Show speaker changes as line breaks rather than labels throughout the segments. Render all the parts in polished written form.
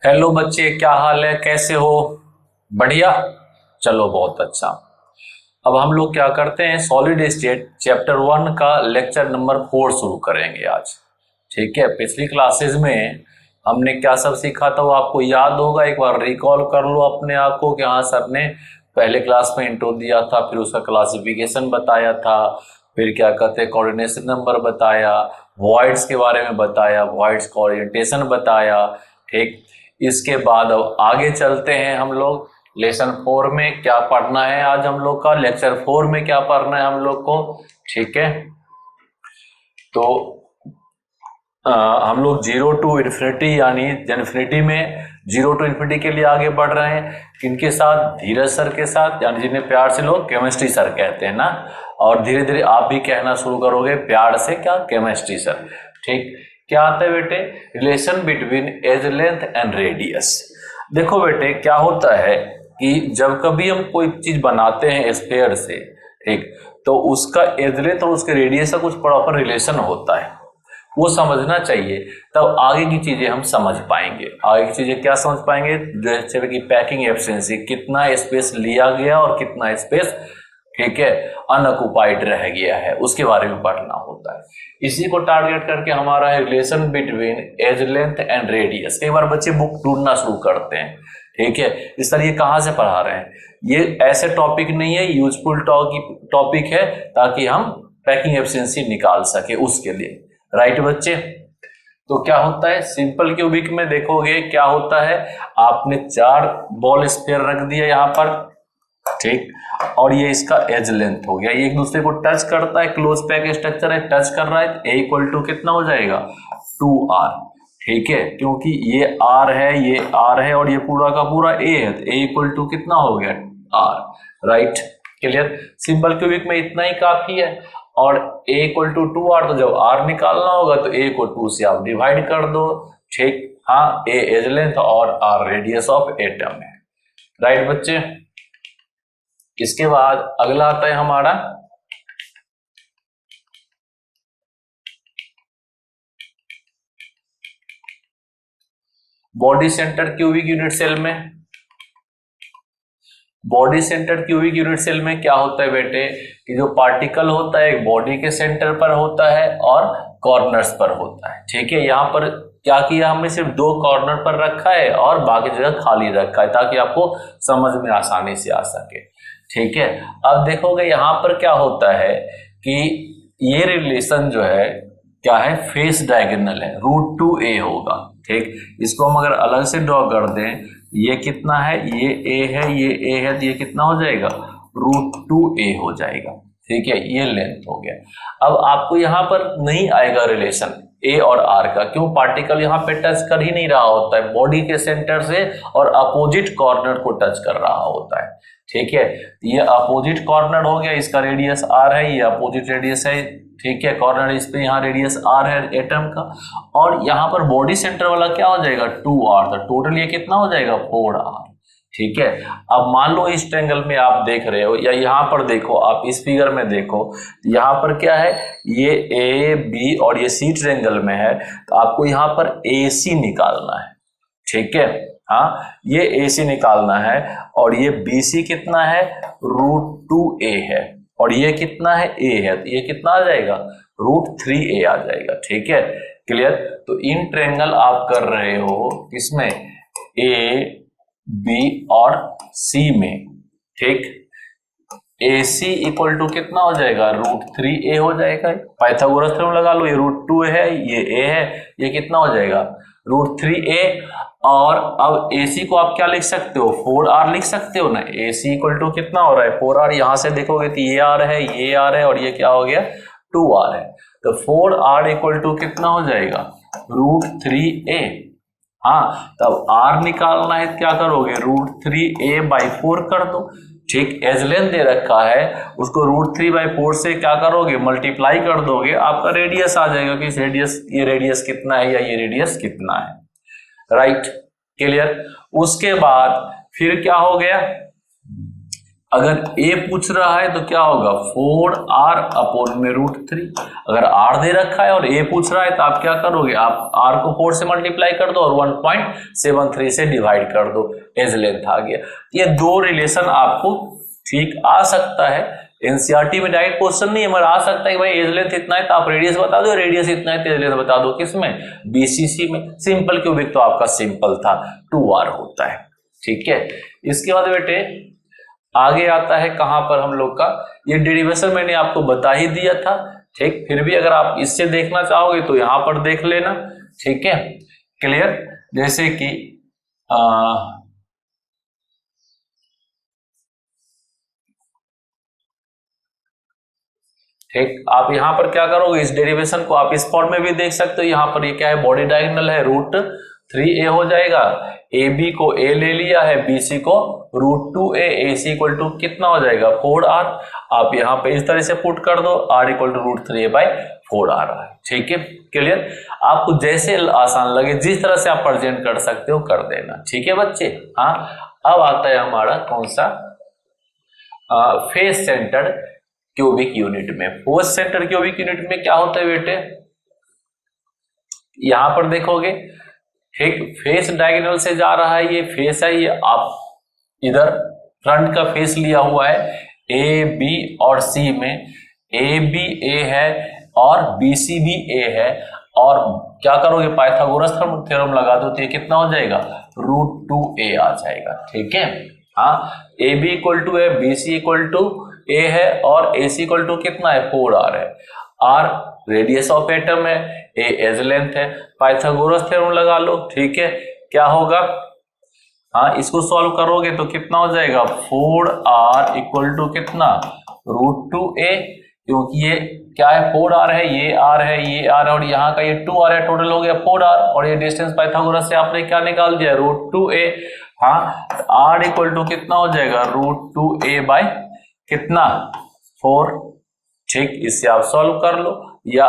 Hello बच्चे, क्या हाल है? कैसे हो? बढ़िया। चलो, बहुत अच्छा। अब हम लोग क्या करते हैं, सॉलिड स्टेट चैप्टर 1 का लेक्चर नंबर 4 शुरू करेंगे आज। ठीक है। पिछली क्लासेस में हमने क्या सब सीखा था वो आपको याद होगा। एक बार रिकॉल कर लो अपने आप को कि हाँ, सर ने पहले क्लास में इंट्रो दिया था, फिर उसका क्लासिफिकेशन बताया था, फिर क्या कहते हैं कोऑर्डिनेशन नंबर बताया, वॉइड्स के बारे में बताया, वॉइड्स का ओरिएंटेशन बताया। ठीक। इसके बाद अब आगे चलते हैं हम लोग लेसन 4 में। क्या पढ़ना है आज हम लोग का? लेक्चर 4 में क्या पढ़ना है हम लोग को? ठीक है। तो हम लोग जीरो टू इन्फिनिटी यानी इन्फिनिटी में जीरो टू इन्फिनिटी के लिए आगे बढ़ रहे हैं। किनके साथ? धीरज सर के साथ, यानी जिन्हें प्यार से लोग केमिस्ट्री सर कहते हैं ना। और धीरे धीरे आप भी कहना शुरू करोगे प्यार से, क्या? Chemistry sir. ठीक। क्या आता है बेटे? Relation between edge length and radius. देखो बेटे, क्या होता है कि जब कभी हम कोई चीज बनाते हैं स्फीयर से, ठीक, तो उसका एज लेंथ और उसके रेडियस का कुछ प्रॉपर रिलेशन होता है, वो समझना चाहिए। तब आगे की चीजें हम समझ पाएंगे। आगे की चीजें क्या समझ पाएंगे? जैसे कि पैकिंग एफिशिएंसी, कितना स्पेस लिया गया और कितना स्पेस, ठीक है, अनऑक्युपाइड रह गया है, उसके बारे में पढ़ना होता है। इसी को टारगेट करके हमारा है relation between edge length and radius. कई बार बच्चे बुक ढूंढना शुरू करते हैं, ठीक है, इस तरह ये कहाँ से पढ़ा रहे हैं। ये ऐसे टॉपिक नहीं है, यूजफुल टॉपिक है, ताकि हम पैकिंग एफिशिएंसी निकाल सके, उसके लिए। राइट बच्चे? तो क्या होता है सिंपल क्यूबिक में, देखोगे क्या होता है, आपने 4 बॉल स्फीयर रख दिया यहाँ पर, ठीक, और ये इसका एज लेंथ हो गया, ये एक दूसरे को टच करता है, क्लोज पैक स्ट्रक्चर है, टच कर रहा है, ए इक्वल टू कितना हो जाएगा? 2r। ठीक है, क्योंकि ये r है, ये r है, और ये पूरा का पूरा a है, तो a इक्वल टू कितना हो गया? r। Right? Clear? Simple cubic में इतना ही काफी है। और a इक्वल टू 2r, तो जब r निकालना होगा तो a को 2 से आप डिवाइड कर दो। ठीक। हाँ, a एज लेंथ और r रेडियस ऑफ एटम है। राइट बच्चे? इसके बाद अगला आता है हमारा body centre cubic unit cell में। Body centre cubic unit cell में क्या होता है बेटे, कि जो पार्टिकल होता है एक बॉडी के सेंटर पर होता है और कॉर्नर्स पर होता है। ठीक है, यहाँ पर क्या किया हमने, सिर्फ 2 कॉर्नर पर रखा है और बाकी जगह खाली रखा है, ताकि आपको समझ में आसानी से आ सके। ठीक है। अब देखोगे यहाँ पर क्या होता है कि ये रिलेशन जो है क्या है, फेस डायगोनल है, √2a होगा। ठीक। इसको हम अगर अलग से ड्रॉ कर दें, ये कितना है, ये a है, ये a है, तो ये कितना हो जाएगा? √2a हो जाएगा। ठीक है, ये लेंथ हो गया। अब आपको यहाँ पर नहीं आएगा रिलेशन a और r का, क्यों? पार्टिकल यहाँ पे टच कर ही नहीं रहा होता है, बॉडी के सेंटर से और अपोजिट कॉर्नर को टच कर रहा होता है। ठीक है, ये अपोजिट कॉर्नर हो गया, इसका रेडियस r है, ये अपोजिट रेडियस है। ठीक है, कॉर्नर इस पे, यहाँ रेडियस r है एटम का, और यहाँ पर बॉडी सेंटर वाला क्या हो जाएगा? 2r। तो टोटल ये कितना हो जाएगा? 4r। ठीक है। अब मान लो इस ट्रायंगल में आप देख रहे हो, या यहाँ पर देखो, आप इस फिगर में देखो, यहाँ पर क्या है, ये ए बी और ये सी ट्रायंगल में है, तो आपको यहाँ पर AC निकालना है। ठीक है, हाँ, ये AC निकालना है, और ये BC कितना है? √2a है, और ये कितना है? A है, तो ये कितना आ जाएगा? √3a आ जाएगा। ठीक है, क्लियर? तो इन ट्रायंगल आप कर रहे हो किसमें? A, B और C में। ठीक। AC इक्वल टू कितना हो जाएगा? √3a हो जाएगा। पाइथागोरस थ्योरम लगा लो, ये √2 है, ये a है, ये कितना हो जाएगा? √3a। और अब AC को आप क्या लिख सकते हो? 4r लिख सकते हो ना। AC इक्वल टू कितना हो रहा है? 4r। यहां से देखोगे तो ये r है, ये r है, और ये क्या हो गया? 2r है। तो 4r इक्वल टू कितना हो जाएगा? √3a। हाँ, तब r निकालना है, क्या करोगे? √3a/4 कर दो। ठीक, एज लेंथ दे रखा है, उसको √3/4 से क्या करोगे? मल्टीप्लाई कर दोगे, आपका रेडियस आ जाएगा कि इस रेडियस, ये रेडियस कितना है या ये रेडियस कितना है। राइट? क्लियर? उसके बाद फिर क्या हो गया, अगर a पूछ रहा है तो क्या होगा 4r अपॉन में √3। अगर r दे रखा है और a पूछ रहा है तो आप क्या करोगे, आप r को 4 से मल्टीप्लाई कर दो और 1.73 से डिवाइड कर दो, एज लेंथ आ गया। ये दो रिलेशन आपको ठीक आ सकता है, एनसीईआरटी में डायरेक्ट क्वेश्चन नहीं है मगर आ सकता है कि भाई एज लेंथ इतना है तो आप रेडियस बता दो, रेडियस इतना है तो एज लेंथ बता दो। किसमें, बीसीसी में। सिंपल क्यूबिक तो आपका सिंपल था, 2r होता है। ठीक है, इसके बाद बेटे आगे आता है कहां पर हम लोग का, ये डेरिवेशन मैंने आपको बता ही दिया था। ठीक, फिर भी अगर आप इससे देखना चाहोगे तो यहां पर देख लेना। ठीक है, क्लियर। जैसे कि ठीक, आप यहां पर क्या करोगे, इस डेरिवेशन को आप इस फॉर्म में भी देख सकते हो। यहां पर ये क्या है, बॉडी डायगोनल है, √3a हो जाएगा। ए बी को a ले लिया है, बी सी को √2a, A C equal to कितना हो जाएगा 4r। आप यहाँ पे इस तरह से पुट कर दो, r इक्वल टू √3a/4 आ रहा है। ठीक है, क्लियर। आपको जैसे आसान लगे, जिस तरह से आप प्रेजेंट कर सकते हो कर देना। ठीक है बच्चे। हाँ, अब आता है हमारा कौन सा, फेस सेंटर्ड क्यूबिक यूनिट में। फेस सेंटर्ड क्यूबिक यूनिट में क्या होता है बेटे, यहां पर देखोगे, ठीक, फेस डायगोनल से जा रहा है, ये फेस है, ये आप इधर फ्रंट का फेस लिया हुआ है, ए बी और सी में ए बी ए है और बी सी भी ए है। और क्या करोगे, पाइथागोरस थ्योरम लगा दो तो ये कितना हो जाएगा, √2a आ जाएगा। ठीक है, हाँ, ए बी इक्वल टू है, बी सी इक्वल टू ए है और ए सी इक्वल टू कितना है 4r है। r रेडियस ऑफ एटम है, ए एज लेंथ है, पाइथागोरस थ्योरम लगा लो। ठीक है, क्या होगा, हाँ, इसको सॉल्व करोगे तो कितना हो जाएगा 4r इक्वल टू कितना √2a, क्योंकि ये क्या है 4r है, ये r है, ये r है और यहाँ का ये 2r है, टोटल हो गया 4r। और ये डिस्टेंस पाइथागोरस से आपने क्या निकाल दिया, √2a। हाँ, r इक्वल टू कितना हो जाएगा √2a बाय कितना 4। ठीक, इससे आप सॉल्व कर लो, या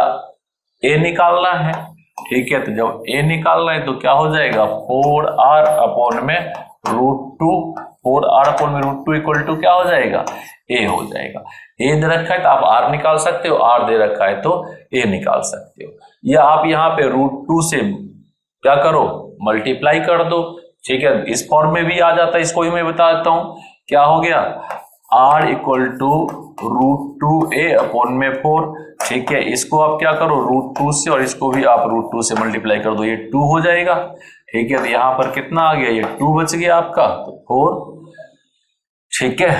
a निकालना है। ठीक है, तो जब a निकालना है तो क्या हो जाएगा 4r अपॉन में √2, 4r अपॉन में √2 इक्वल टू क्या हो जाएगा a हो जाएगा। a दे रखा है तो आप r निकाल सकते हो, r दे रखा है तो a निकाल सकते हो, या आप यहाँ पे √2 से क्या करो मल्टीप्लाई कर दो। ठीक है, इस फॉर्म में भी आ जाता है, इसको भी मैं बता देता हूं। क्या हो गया, r equal to √2a upon में 4। ठीक है, इसको आप क्या करो √2 से और इसको भी आप √2 से मल्टीप्लाई कर दो, ये 2 हो जाएगा। ठीक है, तो यहां पर कितना आ गया, ये 2 बच गया आपका, तो 4। ठीक है,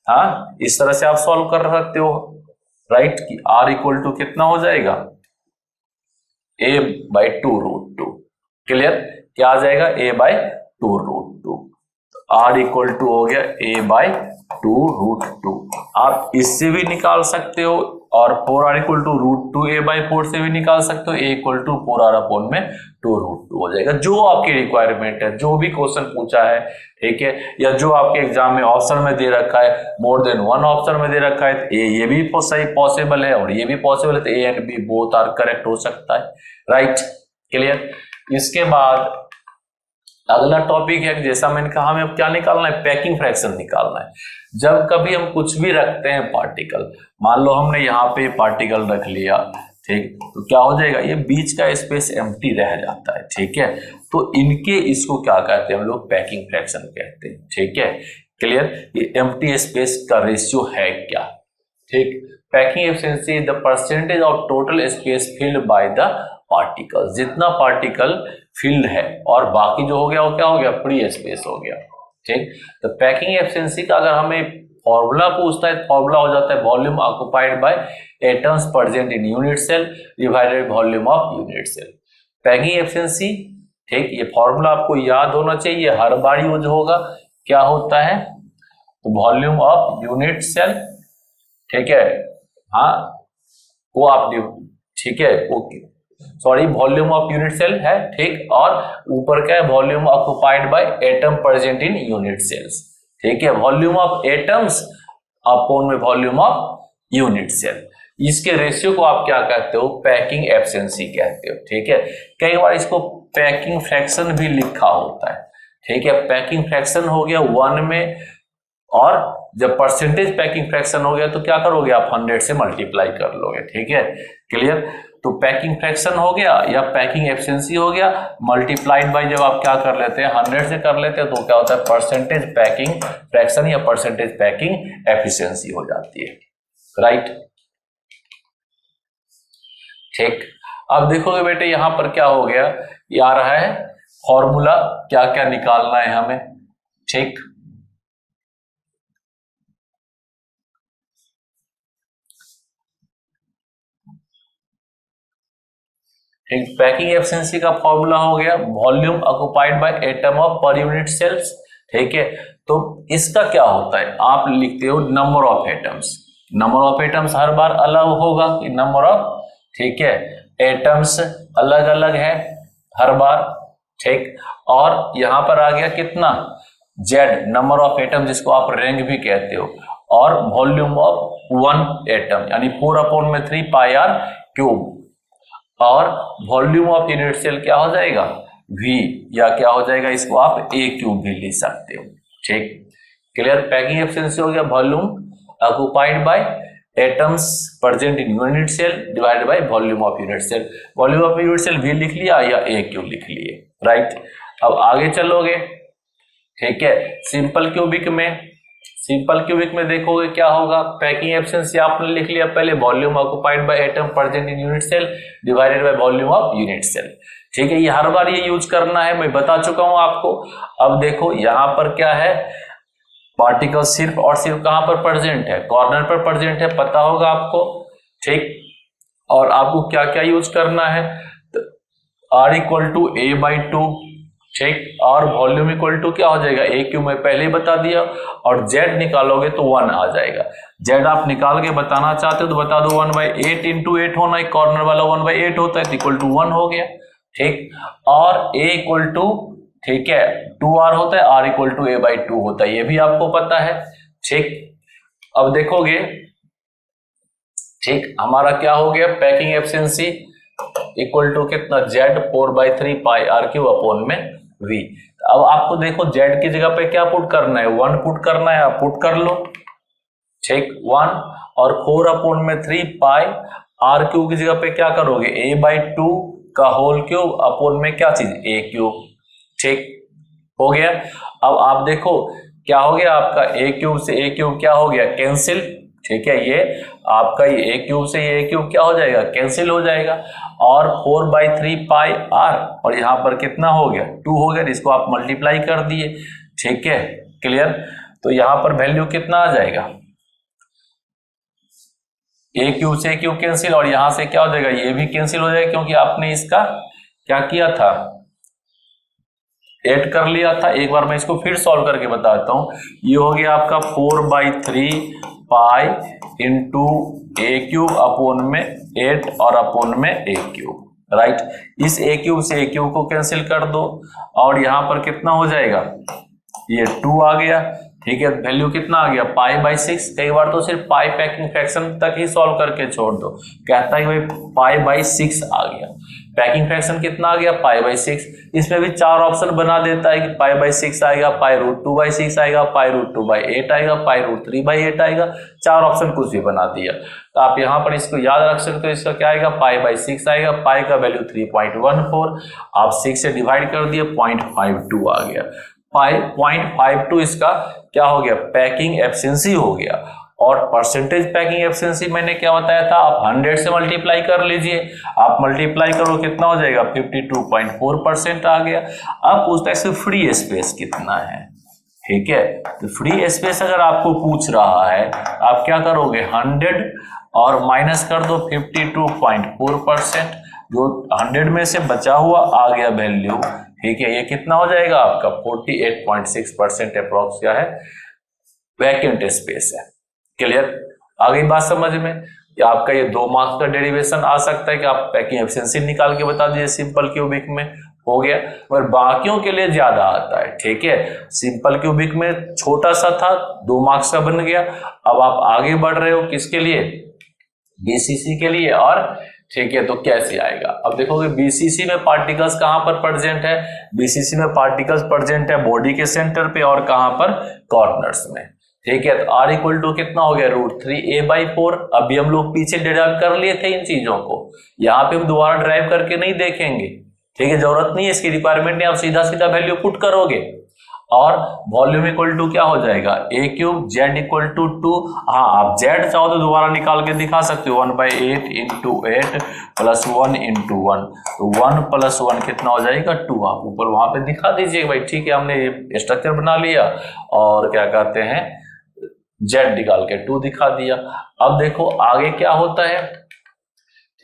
हाँ, इस तरह से आप सॉल्व कर सकते हो, राइट, कि r इक्वल टू कितना हो जाएगा a/2√2। क्लियर, क्या आ जाएगा a/2√2। r इक्वल टू हो गया a/2√2। आप इससे भी निकाल सकते हो और 4r इक्वल टू √2a/4 से भी निकाल सकते हो, a equal to 4r upon में 2√2 हो जाएगा। जो आपकी रिक्वायरमेंट है, जो भी क्वेश्चन पूछा है, ठीक है, या जो आपके एग्जाम में ऑप्शन में दे रखा है, मोर देन वन ऑप्शन में दे रखा है, तो ये भी सही पॉसिबल है और ये भी पॉसिबल है, तो A and B both are correct हो सकता है, राइट, क्लियर। इसके बाद अगला टॉपिक है, जैसा मैंने कहा, हमें अब क्या निकालना है, पैकिंग फ्रैक्शन निकालना है। जब कभी हम कुछ भी रखते हैं पार्टिकल, मान लो हमने यहाँ पे पार्टिकल रख लिया, ठीक, तो क्या हो जाएगा, ये बीच का स्पेस एम्प्टी रह जाता है। ठीक है, तो इनके इसको क्या कहते हैं हम लोग, पैकिंग फ्रैक्शन कहते हैं। ठीक है, क्लियर। ये एम्प्टी स्पेस का रेशियो है क्या, ठीक, packing efficiency is the percentage of total space filled by the particle. जितना पार्टिकल फिल्ड है और बाकी जो हो गया वो क्या हो गया, फ्री स्पेस हो गया। ठीक, तो पैकिंग एफिशिएंसी का अगर हमें फॉर्मूला पूछता है, फॉर्मूला हो जाता है volume occupied by atoms present in unit cell divided volume of unit cell. Packing efficiency, ठीक, ये फॉर्मूला आपको याद होना चाहिए, हर बार यूज होगा। क्या होता है, तो वॉल्यूम ऑफ यूनिट सेल, ठीक है, हाँ, वो आप, ठीक है, okay, sorry, volume of unit cell है, ठीक, और ऊपर क्या है, volume occupied by atom present in unit cells. ठीक है, वॉल्यूम ऑफ एटम्स अपॉन में वॉल्यूम ऑफ यूनिट सेल, इसके रेशियो को आप क्या कहते हो, पैकिंग एफिशिएंसी कहते हो। ठीक है, कई बार इसको पैकिंग फ्रैक्शन भी लिखा होता है। ठीक है, पैकिंग फ्रैक्शन हो गया 1 में और जब परसेंटेज पैकिंग फ्रैक्शन हो गया तो क्या करोगे आप 100 से मल्टीप्लाई कर लोगे, ठीक है, क्लियर। तो पैकिंग फ्रैक्शन हो गया या पैकिंग एफिशिएंसी हो गया, मल्टीप्लाइड बाय जब आप क्या कर लेते हैं 100 से कर लेते हैं तो क्या होता है परसेंटेज पैकिंग फ्रैक्शन या परसेंटेज पैकिंग एफिशिएंसी हो जाती है, राइट। ठीक, अब देखोगे बेटे यहां पर क्या हो गया, ये आ रहा है फॉर्मूला, क्या क्या निकालना है हमें, ठीक। पैकिंग एफिशिएंसी का फॉर्मूला हो गया volume occupied by atom of पर यूनिट सेल्स, ठीक है। तो इसका क्या होता है, आप लिखते हो number of atoms, number of atoms हर बार अलग होगा कि नंबर ऑफ, ठीक है, एटम्स अलग अलग है हर बार, ठीक। और यहां पर आ गया कितना जेड, नंबर ऑफ एटम जिसको आप रैंक भी कहते हो, और वॉल्यूम ऑफ वन एटम यानी 4/3 पाई आर क्यूब, और वॉल्यूम ऑफ यूनिट सेल क्या हो जाएगा V, या क्या हो जाएगा इसको आप A क्यूब भी लिख सकते हो, ठीक, क्लियर। पैकिंग एफिशिएंसी हो गया volume occupied by atoms present in unit cell divided by volume of unit cell, volume of unit cell V लिख लिया या A क्यूब लिख लिए, राइट। अब आगे चलोगे, ठीक है, सिंपल क्यूबिक में, सिंपल क्यूबिक में देखोगे क्या होगा, पैकिंग एफिशिएंसी आपने लिख लिया पहले volume occupied by atom present in unit cell divided by volume of unit cell, ठीक है। ये हर बार ये यूज करना है, मैं बता चुका हूं आपको। अब देखो यहां पर क्या है, पार्टिकल सिर्फ और सिर्फ कहां पर प्रेजेंट है, कॉर्नर पर प्रेजेंट है, पता होगा आपको, ठीक। और आपको क्या क्या यूज करना है, R = A/2, ठीक, और वॉल्यूम इक्वल टू क्या हो जाएगा A क्यूब, मैं पहले ही बता दिया, और Z निकालोगे तो 1 आ जाएगा। Z आप निकाल के बताना चाहते हो तो बता दो 1/8 × 8 होना है, कॉर्नर वाला 1/8 होता है तो इक्वल टू 1 हो गया, ठीक। और A = ठीक है 2R होता है, R = A/2 होता है, ये भी आपको पता है, ठीक। अब देखोगे, ठीक, हमारा क्या हो गया पैकिंग एफिशिएंसी इक्वल टू कितना Z 4/3 पाई R क्यूब अपॉन में V। अब आपको देखो Z की जगह पे क्या पुट करना है, 1 पुट करना है, आप पुट कर लो, ठीक, 1, और 4/3 पाई R क्यूब की जगह पे क्या करोगे A/2 का होल क्यूब अपॉन में क्या चीज A क्यूब, ठीक हो गया। अब आप देखो क्या हो गया आपका A क्यूब से A क्यूब क्या हो गया कैंसिल, ठीक है, ये आपका ये A क्यूब से ये A क्यूब क्या हो जाएगा कैंसिल हो जाएगा, और 4/3 पाई R, और यहां पर कितना हो गया 2 हो गया, इसको आप मल्टीप्लाई कर दिए, ठीक है, क्लियर। तो यहां पर वैल्यू कितना आ जाएगा, A क्यूब से A क्यूब कैंसिल, और यहां से क्या हो जाएगा ये भी कैंसिल हो जाएगा, क्योंकि आपने इसका क्या किया था ऐड कर लिया था। एक बार मैं इसको फिर सॉल्व करके बताता हूं, ये हो गया आपका 4/3 pi into A cube upon में 8 और अपॉन में A क्यूब, राइट। इस A क्यूब से A क्यूब को कैंसिल कर दो, और यहां पर कितना हो जाएगा ये 2 आ गया, ठीक है, वैल्यू कितना आ गया π/6। कई बार तो सिर्फ पाई पैकिंग फ्रैक्शन तक ही सॉल्व करके छोड़ दो, कहता है भाई π/6 आ गया, पैकिंग फ्रैक्शन कितना आ गया π/6। इसमें भी 4 ऑप्शन बना देता है कि π/6 आएगा, π√2/6 आएगा, π√2/8 आएगा, π√3/8 आएगा, 4 ऑप्शन कुछ भी बना दिया। तो आप यहाँ पर इसको याद रख सकते हो, इसका क्या आएगा π/6 आएगा, पाई का वैल्यू 3.14, आप 6 से डिवाइड कर दिए 0.52 आ गया, 0.52 इसका क्या हो गया पैकिंग एफिशिएंसी हो गया। और परसेंटेज पैकिंग एफिशिएंसी मैंने क्या बताया था, आप 100 से मल्टीप्लाई कर लीजिए, आप मल्टीप्लाई करो कितना हो जाएगा 52.4% आ गया। अब पूछता है इसमें फ्री स्पेस कितना है, ठीक है, तो फ्री स्पेस अगर आपको पूछ रहा है आप क्या करोगे 100 और माइनस कर दो 52.4%, जो 100 में से बचा हुआ आ गया वैल्यू, ठीक है, ये कितना हो जाएगा आपका 48.6% अप्रोक्स क्या है वैकेंट स्पेस है, क्लियर। आगे बात समझ में, कि आपका ये 2 मार्क्स का डेरिवेशन आ सकता है कि आप पैकिंग एफिशिएंसी निकाल के बता दीजिए सिंपल क्यूबिक में, हो गया। और बाकियों के लिए ज्यादा आता है, ठीक है, सिंपल क्यूबिक में छोटा सा था 2 मार्क्स का बन गया, अब आप आगे बढ़ रहे हो किसके लिए बीसीसी के लिए, और ठीक है तो कैसे आएगा। अब देखोगे बीसीसी में पार्टिकल्स कहां पर प्रेजेंट है, बीसीसी में पार्टिकल्स प्रेजेंट है बॉडी के सेंटर पे और कहां पर कॉर्नर्स में, ठीक है। तो r इक्वल टू कितना हो गया √3a/4। अभी हम लोग पीछे डिराइव कर लिए थे इन चीजों को, यहाँ पे हम दोबारा ड्राइव करके नहीं देखेंगे, ठीक है, जरूरत नहीं है, इसकी रिक्वायरमेंट नहीं, आप सीधा सीधा वैल्यू पुट करोगे। और वॉल्यूम इक्वल टू क्या हो जाएगा a³ z इक्वल टू 2। हाँ, आप z चाहो तो दोबारा निकाल के दिखा सकते हो, 1/8 × 8 + 1 × 1, तो 1 + 1 कितना हो जाएगा 2। आप ऊपर वहां पे दिखा दीजिए भाई, ठीक है, हमने स्ट्रक्चर बना लिया और क्या कहते हैं z निकाल के 2 दिखा दिया। अब देखो आगे क्या होता है,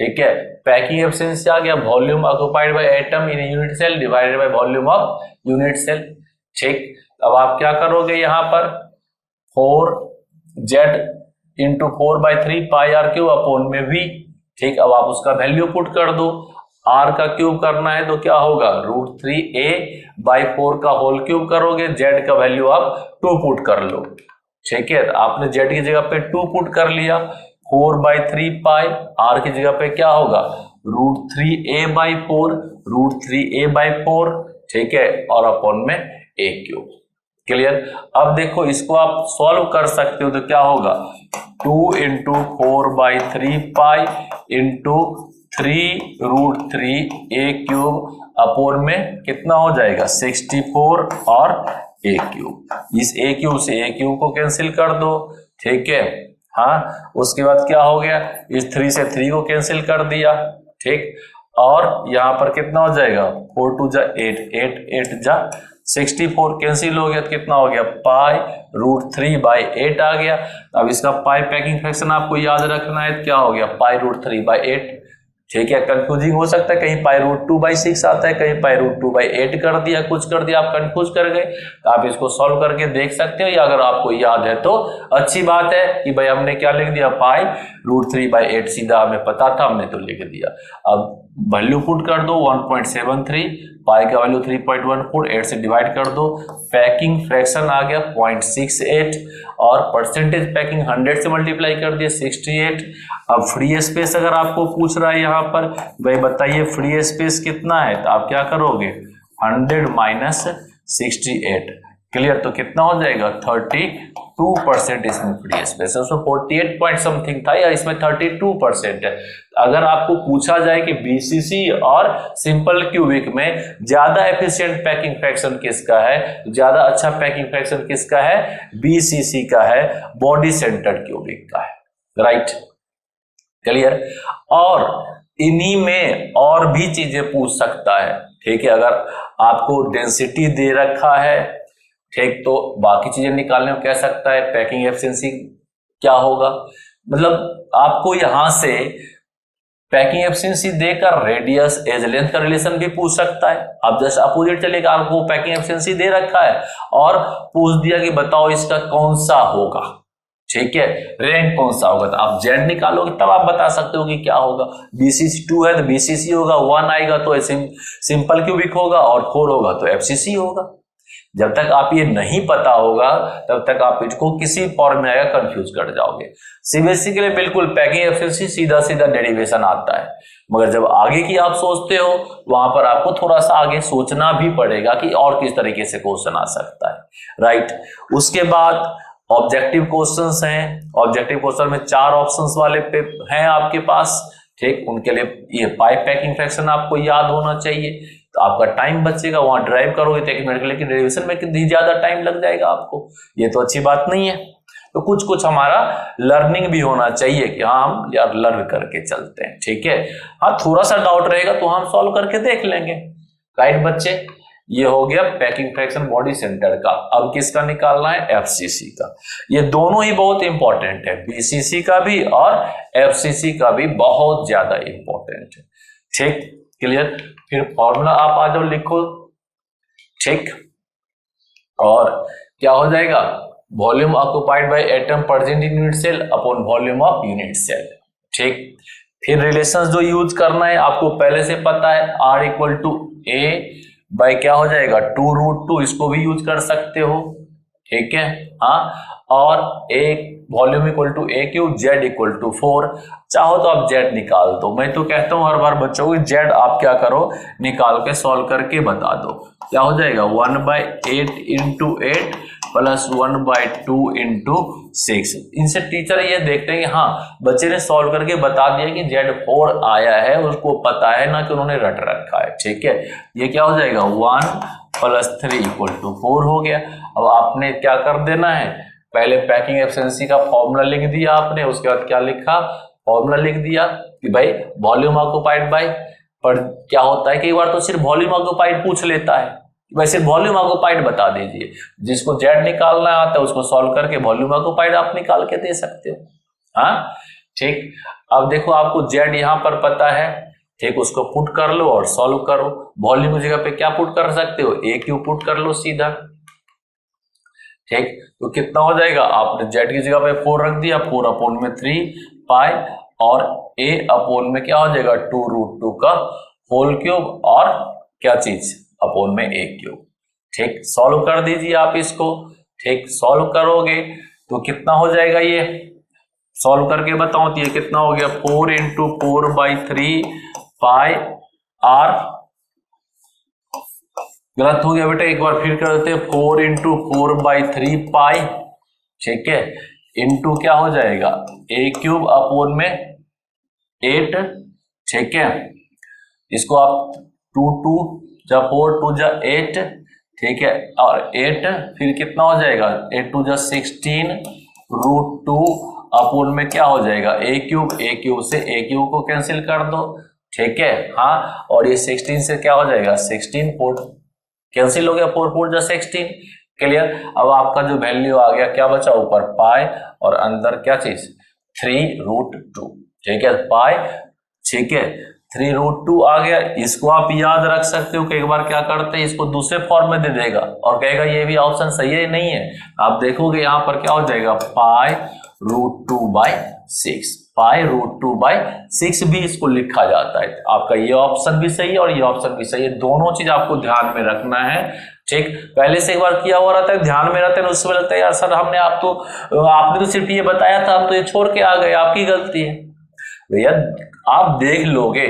ठीक है, पैकिंग एफिशिएंसी आ गया, volume occupied by atom in unit cell divided by volume of unit cell. ठीक, अब आप क्या करोगे यहाँ पर 4z × 4/3 πr³ अपॉन में v। ठीक, अब आप उसका वैल्यू पुट कर दो, r का क्यूब करना है तो क्या होगा √3a/4 का होल क्यूब करोगे, z का वैल्यू आप 2 पुट कर लो। ठीक है, आपने z की जगह पे 2 पुट कर लिया, 4/3 पाई, r की जगह पे क्या होगा √3a/4, √3a/4, ठीक है, और अपॉन में a³। क्लियर। अब देखो इसको आप सॉल्व कर सकते हो तो क्या होगा 2 × 4/3 पाई × 3√3a³ अपॉन में कितना हो जाएगा 64 और a³। इस a³ से a³ को कैंसिल कर दो, ठीक है। हाँ, उसके बाद क्या हो गया, इस 3 से 3 को कैंसिल कर दिया, ठीक, और यहां पर कितना हो जाएगा 4 × 2 = 8, 8 8 = 64 कैंसिल हो गया तो कितना हो गया π√3/8 आ गया। अब इसका पाई पैकिंग फ्रैक्शन आपको याद रखना है, क्या हो गया π√3/8। ठीक है, कंफ्यूजिंग हो सकता है, कहीं π√2/6 आता है, कहीं π√2/8 कर दिया, कुछ कर दिया, आप कंफ्यूज कर गए, तो आप इसको सॉल्व करके देख सकते हो, या अगर आपको याद है तो अच्छी बात है कि भाई हमने क्या लिख दिया π√3/8, सीधा हमें पता था, हमने तो लिख दिया। अब वैल्यू पुट कर दो 1.73, पाई का वैल्यू 3.14, 8 से डिवाइड कर दो, पैकिंग फ्रैक्शन आ गया 0.68 और परसेंटेज पैकिंग 100 से मल्टीप्लाई कर दिया 68। अब फ्री स्पेस अगर आपको पूछ रहा है यहाँ पर भाई बताइए फ्री स्पेस कितना है, तो आप क्या करोगे 100 - 68। क्लियर, तो कितना हो जाएगा 32% इसमें फ्री स्पेस है, उसमें 48 पॉइंट समथिंग था या इसमें 32% है। अगर आपको पूछा जाए कि बीसीसी और सिंपल क्यूबिक में ज्यादा एफिशिएंट पैकिंग फ्रैक्शन किसका है, ज्यादा अच्छा पैकिंग फ्रैक्शन किसका है, बीसीसी का है, बॉडी सेंटर्ड क्यूबिक का है, राइट। क्लियर। और इन्हीं में और भी चीजें पूछ सकता है, ठीक है, अगर आपको डेंसिटी दे रखा है, ठीक, तो बाकी चीजें निकालने में कह सकता है पैकिंग एफिशिएंसी क्या होगा, मतलब आपको यहां से पैकिंग एफिशिएंसी देकर रेडियस एज लेंथ का रिलेशन भी पूछ सकता है। अब जैसे अपोजिट चलेगा, आपको पैकिंग एफिशिएंसी दे रखा है और पूछ दिया कि बताओ इसका कौन सा होगा, ठीक है, रैंक कौन सा होगा, तो आप जेड निकालोगे तब आप बता सकते हो कि क्या होगा। बीसीसी 2 है तो बीसीसी होगा, 1 आएगा तो सिंपल क्यूबिक होगा और 4 होगा तो एफसीसी होगा। जब तक आप ये नहीं पता होगा तब तक आप इसको किसी फॉर्म में आएगा कंफ्यूज कर जाओगे। सीबीएसई के लिए बिल्कुल पैकिंग एफिशिएंसी सीधा सीधा डेरिवेशन आता है, मगर जब आगे की आप सोचते हो वहां पर आपको थोड़ा सा आगे सोचना भी पड़ेगा कि और किस तरीके से क्वेश्चन आ सकता है, राइट। उसके बाद ऑब्जेक्टिव क्वेश्चंस हैं, ऑब्जेक्टिव क्वेश्चन में 4 ऑप्शंस वाले पे हैं आपके पास, ठीक, उनके लिए ये पाइप पैकिंग फ्रैक्शन आपको याद होना चाहिए, तो आपका टाइम बचेगा, वहां ड्राइव करोगे तो 1 मिनट, लेकिन डेरिवेशन में कितनी ज्यादा टाइम लग जाएगा आपको, ये तो अच्छी बात नहीं है। तो कुछ कुछ हमारा लर्निंग भी होना चाहिए कि हाँ हम यार लर्न करके चलते हैं, ठीक है। हाँ, थोड़ा सा डाउट रहेगा तो हम सॉल्व करके देख लेंगे, राइट बच्चे। ये हो गया पैकिंग फ्रैक्शन बॉडी सेंटर का। अब किसका निकालना है, एफसीसी का। ये दोनों ही बहुत इंपॉर्टेंट है, बीसीसी का भी और एफसीसी का भी बहुत ज्यादा इंपॉर्टेंट है, ठीक। क्लियर। फिर फॉर्मूला आप आ जाओ लिखो, ठीक, और क्या हो जाएगा volume occupied by atom present in unit cell upon volume of unit cell, ठीक। फिर रिलेशंस जो यूज करना है आपको पहले से पता है, R = A बाय क्या हो जाएगा 2√2, इसको भी यूज कर सकते हो, ठीक है। हाँ, और एक वॉल्यूम = A³ Z = 4, चाहो तो आप Z निकाल दो, मैं तो कहता हूं हर बार बच्चों को Z आप क्या करो निकाल के सॉल्व करके बता दो। क्या हो जाएगा 1/8 इंटू 8 प्लस 1/2 इंटू 6। इनसे टीचर ये देखते हैं कि हाँ बच्चे ने सॉल्व करके बता दिया कि Z4 आया है, उसको पता है ना कि उन्होंने रट रखा है। ठीक है, ये क्या हो जाएगा 1 + 3 = 4 हो गया। अब आपने क्या कर देना है, पहले पैकिंग एफिशिएंसी का फॉर्मूला लिख दिया आपने, उसके बाद क्या लिखा, फॉर्मूला लिख दिया कि भाई वॉल्यूम ऑक्यूपाइड बाय, पर क्या होता है कई बार तो सिर्फ वॉल्यूम ऑक्यूपाइड पूछ लेता है, वैसे वॉल्यूम ऑक्यूपाइड बता दीजिए। जिसको जेड निकालना आता है उसको सॉल्व करके वॉल्यूम ऑक्यूपाइड आप निकाल के दे सकते हो। हाँ ठीक, अब देखो आपको जेड यहां पर पता है, ठीक, उसको पुट कर लो और सॉल्व करो। वॉल्यूम की जगह पे क्या पुट कर सकते हो, ए क्यू पुट कर लो सीधा। ठीक, तो कितना हो जाएगा, आपने जेड की जगह पे 4 रख दिया, 4/3 पाई और a अपोन में क्या हो जाएगा 2√2 का होल क्यूब और क्या चीज अपोन में a क्यूब। ठीक, सॉल्व कर दीजिए आप इसको। ठीक, सॉल्व करोगे तो कितना हो जाएगा, ये सॉल्व करके बताओ तो ये कितना हो गया 4 × 4/3 पाई r, गलत हो गया बेटा, एक बार फिर कर देते हैं 4 × 4/3 पाई, ठीक है, इंटू क्या हो जाएगा a³ अपोन में 8, ठीक है, इसको आप 2 जब 4 2 जा 8, ठीक है, और 8 फिर कितना हो जाएगा 8 2 जा 16 √2 अपोन में क्या हो जाएगा a³ से a³ को कैंसिल कर दो, ठीक है, हाँ, और ये 16 से क्या हो जाएगा 16 4 कैंसिल हो गया, 4 4 जा 16, क्लियर। अब आपका जो वैल्यू आ गया क्या बचा ऊपर पाई और अंदर क्या चीज 3√2, ठीक है, पाई, ठीक है, 3√2 आ गया। इसको आप याद रख सकते हो कि एक बार क्या करते हैं इसको दूसरे फॉर्म में दे देगा और कहेगा ये भी ऑप्शन सही है नहीं है, आप देखोगे यहां पर क्या हो जाएगा π√2/6, π√2/6 भी इसको लिखा जाता है। आपका ये ऑप्शन भी सही है और ये ऑप्शन भी सही है, दोनों चीज आपको ध्यान में रखना है। ठीक, पहले से एक बार किया हुआ रहता है, ध्यान में रहता है, उसमें लगता है यार सर हमने आपने तो सिर्फ ये बताया था, आप तो ये छोड़ के आ गए, आपकी गलती है। भैया आप देख लोगे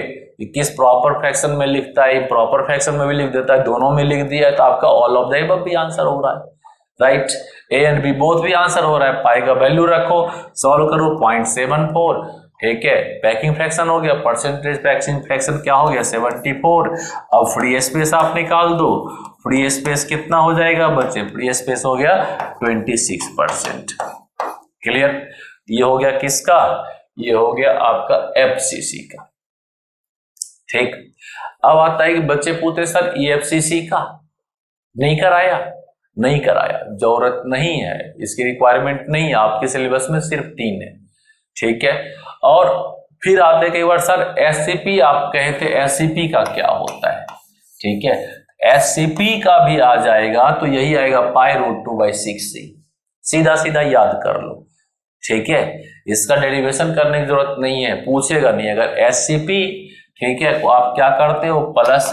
किस प्रॉपर फ्रैक्शन में लिखता है, प्रॉपर फ्रैक्शन में भी लिख देता है, दोनों में लिख दिया है तो आपका ऑल ऑफ द अबव भी आंसर हो रहा है, right, A and B both भी आंसर हो रहा है। पाई का वैल्यू रखो, सॉल्व करो 0.74, ठीक है, पैकिंग फ्रैक्शन हो गया, परसेंटेज पैकिंग फ्रैक्शन क्या हो गया 74। अब फ्री स्पेस आप निकाल दो, फ्री स्पेस कितना हो जाएगा बच्चे, फ्री स्पेस हो गया 26%, क्लियर। ये हो गया किसका, ये हो गया आपका एफसीसी का। ठीक, अब आता है कि बच्चे पूछते सर ईएफसीसी का नहीं कराया, नहीं कराया, जरूरत नहीं है, इसकी रिक्वायरमेंट नहीं है, आपके सिलेबस में सिर्फ 3 है, ठीक है। और फिर आते कई बार सर एससीपी, आप कहे थे एससीपी का क्या होता है, ठीक है, एससीपी का भी आ जाएगा तो यही आएगा π√2/6, सीधा सीधा याद कर लो, ठीक है, इसका डेरिवेशन करने की जरूरत नहीं है, पूछेगा नहीं। अगर एससीपी, ठीक है, तो आप क्या करते हो प्लस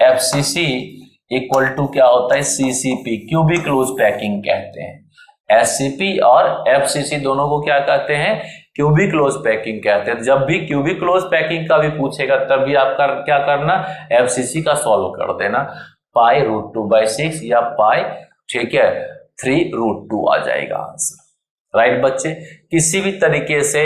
एफसीसी इक्वल टू क्या होता है सीसीपी, क्यूबिक क्लोज पैकिंग कहते हैं। एससीपी और एफसीसी दोनों को क्या कहते हैं, क्यूबिक क्लोज पैकिंग कहते हैं। जब भी क्यूबिक क्लोज पैकिंग का भी पूछेगा तब भी आपका क्या करना, एफसीसी का सॉल्व कर देना, π√2/6 या पाई, ठीक है, 3√2 आ जाएगा आंसर, राइट बच्चे। किसी भी तरीके से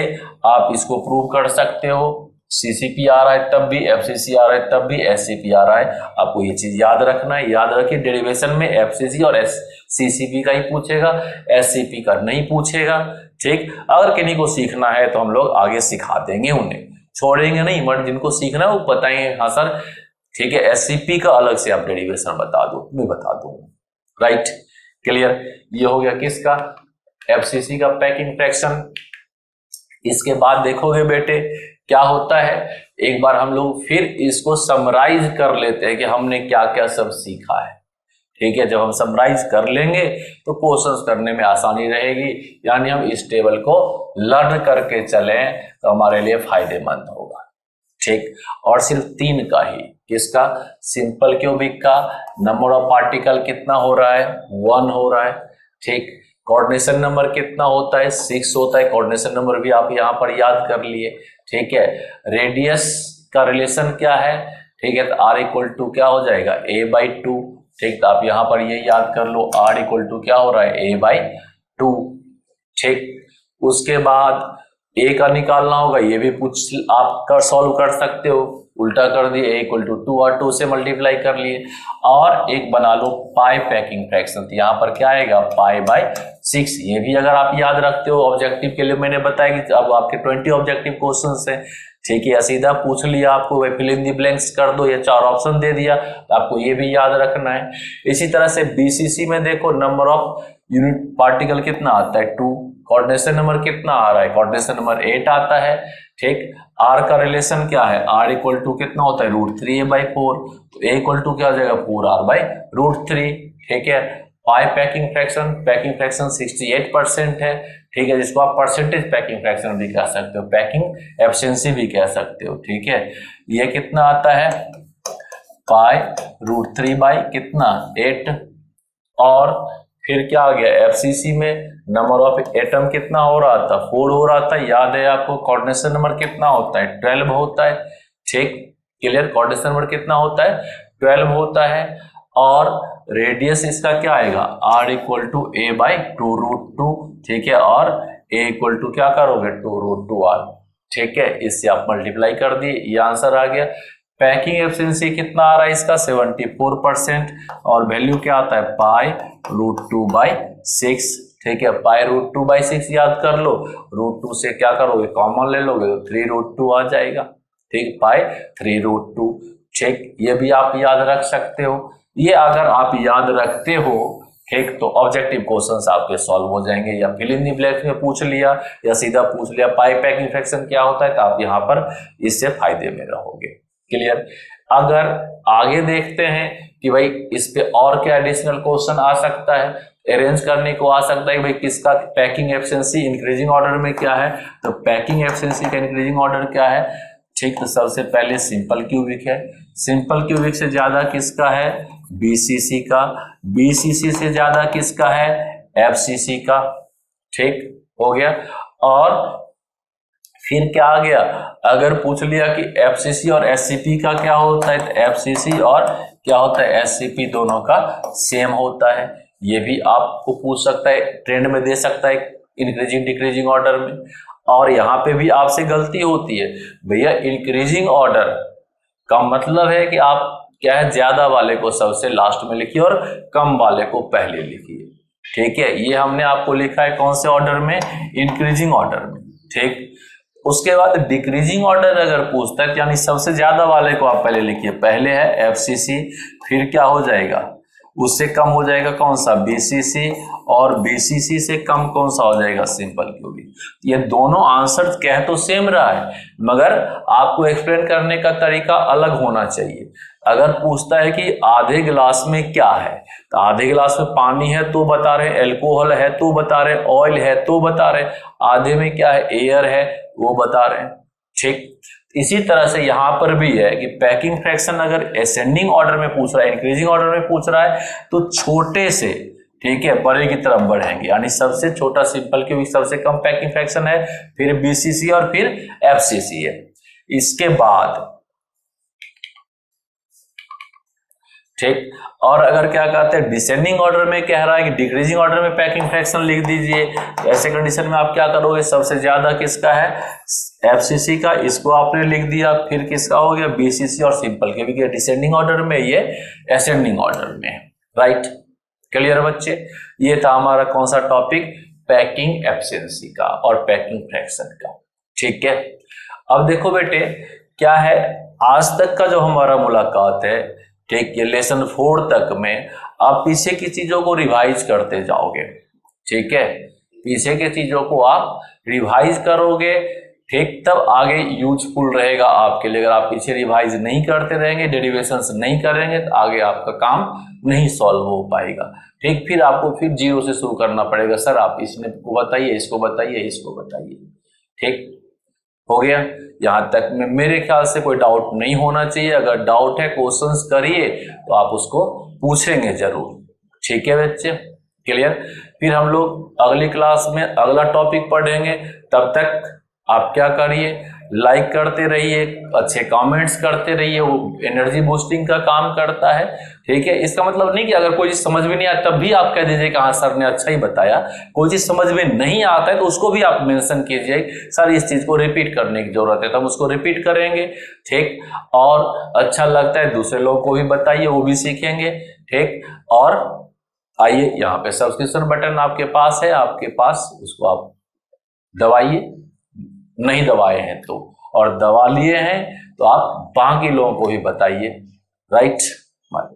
आप इसको प्रूव कर सकते हो, सीसीपी आ रहा है तब भी, एफसीसी आ रहा है तब भी, एससीपी आ रहा है, आपको ये चीज याद रखना है। याद रखिए डेरिवेशन में एफसीसी और सीसीपी का ही पूछेगा, एससीपी का नहीं पूछेगा, ठीक। अगर किन्हीं को सीखना है तो हम लोग आगे सिखा देंगे, उन्हें छोड़ेंगे नहीं, बट जिनको सीखना है वो बताएंगे हाँ सर ठीक है एससीपी का अलग से आप डेरिवेशन बता दो, मैं बता दूंगा, राइट, क्लियर। ये हो गया किसका, एफसीसी का पैकिंग फ्रैक्शन। इसके बाद देखोगे बेटे क्या होता है, एक बार हम लोग फिर इसको समराइज कर लेते हैं कि हमने क्या क्या सब सीखा है, ठीक है। जब हम समराइज कर लेंगे तो क्वेश्चंस करने में आसानी रहेगी, यानी हम इस टेबल को लर्न करके चलें तो हमारे लिए फायदेमंद होगा, ठीक। और सिर्फ 3 का ही, किसका, सिंपल क्यूबिक का नंबर ऑफ पार्टिकल कितना हो रहा है 1 हो रहा है, ठीक। कोऑर्डिनेशन नंबर कितना होता है 6 होता है, कोऑर्डिनेशन नंबर भी आप यहाँ पर याद कर लिए, ठीक है। रेडियस का रिलेशन क्या है, ठीक है, तो r इक्वल टू क्या हो जाएगा a/2, ठीक, तो आप यहाँ पर ये याद कर लो r इक्वल टू क्या हो रहा है a/2। ठीक, उसके बाद a का निकालना होगा, ये भी आप कर सॉल्व कर सकते हो, उल्टा कर दिए, a इक्वल टू 2 और 2 से मल्टीप्लाई कर लिए। और एक बना लो पाई पैकिंग फ्रैक्शन, तो यहाँ पर क्या आएगा π/6। ये भी अगर आप याद रखते हो ऑब्जेक्टिव के लिए, मैंने बताया कि अब आपके 20 ऑब्जेक्टिव क्वेश्चन है। ठीक है, या सीधा पूछ लिया आपको फिल इन द ब्लैंक्स कर दो, या 4 ऑप्शन दे दिया, तो आपको ये भी याद रखना है। इसी तरह से बीसीसी में देखो नंबर ऑफ यूनिट पार्टिकल कितना आता है 2, कोऑर्डिनेशन नंबर कितना आ रहा है, कोऑर्डिनेशन नंबर 8 आता है। ठीक, आर का रिलेशन क्या है, आर इक्वल टू कितना होता है √3a/4, तो a इक्वल टू क्या हो जाएगा 4r/√3। ठीक है, पाई पैकिंग फ्रैक्शन 68% है। ठीक है, जिसको आप परसेंटेज पैकिंग फ्रैक्शन भी कह सकते हो, पैकिंग एफिशिएंसी भी कह सकते हो। ठीक है, ये कितना आता है π√3 कितना 8। और फिर क्या आ गया, एफसीसी में नंबर ऑफ एटम कितना हो रहा था 4 हो रहा था, याद है आपको। कोऑर्डिनेशन नंबर कितना होता है 12 होता है। ठीक, क्लियर, कोऑर्डिनेशन नंबर कितना होता है 12 होता है। और रेडियस इसका क्या आएगा r इक्वल टू a/2√2। ठीक है, और a इक्वल टू क्या करोगे 2√2r। ठीक है, इससे आप मल्टीप्लाई कर दिए, ये आंसर आ गया। पैकिंग एफिशिएंसी कितना आ रहा है इसका 74%, और वैल्यू क्या आता है π√2/6। ठीक है, π√2/6 याद कर लो, √2 से क्या करोगे कॉमन ले लोगे तो 3√2 आ जाएगा। ठीक, π3√2। ठीक, ये भी आप याद रख सकते हो। ये अगर आप याद रखते हो, ठीक, तो ऑब्जेक्टिव क्वेश्चंस आपके सॉल्व हो जाएंगे। या फिल इन द ब्लैंक्स में पूछ लिया, या सीधा पूछ लिया पाई पैकिंग फ्रैक्शन क्या होता है, तो आप यहाँ पर इससे फायदे में रहोगे। क्लियर। अगर आगे देखते हैं कि भाई इस पे और क्या एडिशनल क्वेश्चन आ सकता है, अरेंज करने को आ सकता है कि भाई किसका पैकिंग एफिशिएंसी इंक्रीजिंग ऑर्डर में क्या है, तो पैकिंग एफिशिएंसी का इंक्रीजिंग ऑर्डर क्या है। ठीक, तो सबसे पहले सिंपल क्यूबिक है, सिंपल क्यूबिक से ज्यादा किसका है बीसीसी का, बीसीसी से ज्यादा किसका है एफसीसी का। ठीक हो गया। और फिर क्या आ गया, अगर पूछ लिया कि एफसीसी और एससीपी का क्या होता है, तो एफसीसी और क्या होता है एससीपी दोनों का सेम होता है। ये भी आपको पूछ सकता है, ट्रेंड में दे सकता है इंक्रीजिंग डिक्रीजिंग ऑर्डर में। और यहाँ पे भी आपसे गलती होती है भैया, इंक्रीजिंग ऑर्डर का मतलब है कि आप क्या है ज्यादा वाले को सबसे लास्ट में लिखिए और कम वाले को पहले लिखिए। ठीक है, ये हमने आपको लिखा है कौन से ऑर्डर में, इंक्रीजिंग ऑर्डर में। ठीक, उसके बाद डिक्रीजिंग ऑर्डर अगर पूछता है, यानी सबसे ज्यादा वाले को आप पहले लिखिए, पहले है एफसीसी, फिर क्या हो जाएगा उससे कम हो जाएगा कौन सा बीसीसी, और बीसीसी से कम कौन सा हो जाएगा सिंपल क्यूबिक। ये दोनों आंसर कह तो सेम रहा है, मगर आपको एक्सप्लेन करने का तरीका अलग होना चाहिए। अगर पूछता है कि आधे गिलास में क्या है, तो आधे गिलास में पानी है तो बता रहे, एल्कोहल है तो बता रहे, ऑयल है तो बता रहे, आधे में क्या है एयर है वो बता रहे हैं। ठीक, इसी तरह से यहां पर भी है कि पैकिंग फ्रैक्शन अगर असेंडिंग ऑर्डर में पूछ रहा है, इंक्रीजिंग ऑर्डर में पूछ रहा है, तो छोटे से ठीक है बड़े की तरफ बढ़ेंगे, यानी सबसे छोटा सिंपल क्यूबिक सबसे कम पैकिंग फ्रैक्शन है, फिर बीसीसी और फिर एफसीसी है। इसके बाद ठीक, और अगर क्या कहते हैं डिसेंडिंग ऑर्डर में कह रहा है कि डिक्रीजिंग ऑर्डर में पैकिंग फ्रैक्शन लिख दीजिए, ऐसे कंडीशन में आप क्या करोगे, सबसे ज्यादा किसका है एफसीसी का, इसको आपने लिख दिया, फिर किसका हो गया बीसीसी, और सिंपल क्योंकि डिसेंडिंग ऑर्डर में, ये असेंडिंग ऑर्डर में। राइट, क्लियर बच्चे। ये था हमारा कौन सा टॉपिक, पैकिंग एफिशिएंसी का और पैकिंग फ्रैक्शन का। ठीक है, अब देखो बेटे क्या है, आज तक का जो हमारा मुलाकात है, ठीक, ये लेसन 4 तक में आप पीछे की चीजों को रिवाइज करते जाओगे। ठीक है, पीछे की चीजों को आप रिवाइज करोगे, ठीक, तब आगे यूजफुल रहेगा आपके लिए। अगर आप पीछे रिवाइज नहीं करते रहेंगे, डेरिवेशंस नहीं करेंगे, तो आगे आपका काम नहीं सॉल्व हो पाएगा। ठीक, फिर आपको फिर जीरो से शुरू करना पड़ेगा, सर आप इसमें को बताइए, इसको बताइए, इसको बताइए। ठीक हो गया, यहां तक में मेरे ख्याल से कोई डाउट नहीं होना चाहिए। अगर डाउट है क्वेश्चंस करिए, तो आप उसको पूछेंगे जरूर। ठीक है बच्चे, क्लियर। फिर हम लोग अगली क्लास में अगला टॉपिक पढ़ेंगे, तब तक आप क्या करिए, लाइक करते रहिए, अच्छे कमेंट्स करते रहिए, वो एनर्जी बूस्टिंग का काम करता है। ठीक है, इसका मतलब नहीं कि अगर कोई चीज समझ में नहीं आया तब भी आप कह दीजिए कि हाँ सर ने अच्छा ही बताया। कोई चीज समझ में नहीं आता है तो उसको भी आप मेंशन कीजिए, सर इस चीज को रिपीट करने की जरूरत है, तो हम उसको रिपीट करेंगे। ठीक, और अच्छा लगता है दूसरे लोगों को भी बताइए, वो भी सीखेंगे। ठीक, और आइए यहाँ पे सब्सक्रिप्शन बटन आपके पास है, आपके पास उसको आप दबाइए, नहीं दबाए हैं तो, और दबा लिए हैं तो आप बाकी लोगों को भी बताइए। राइट।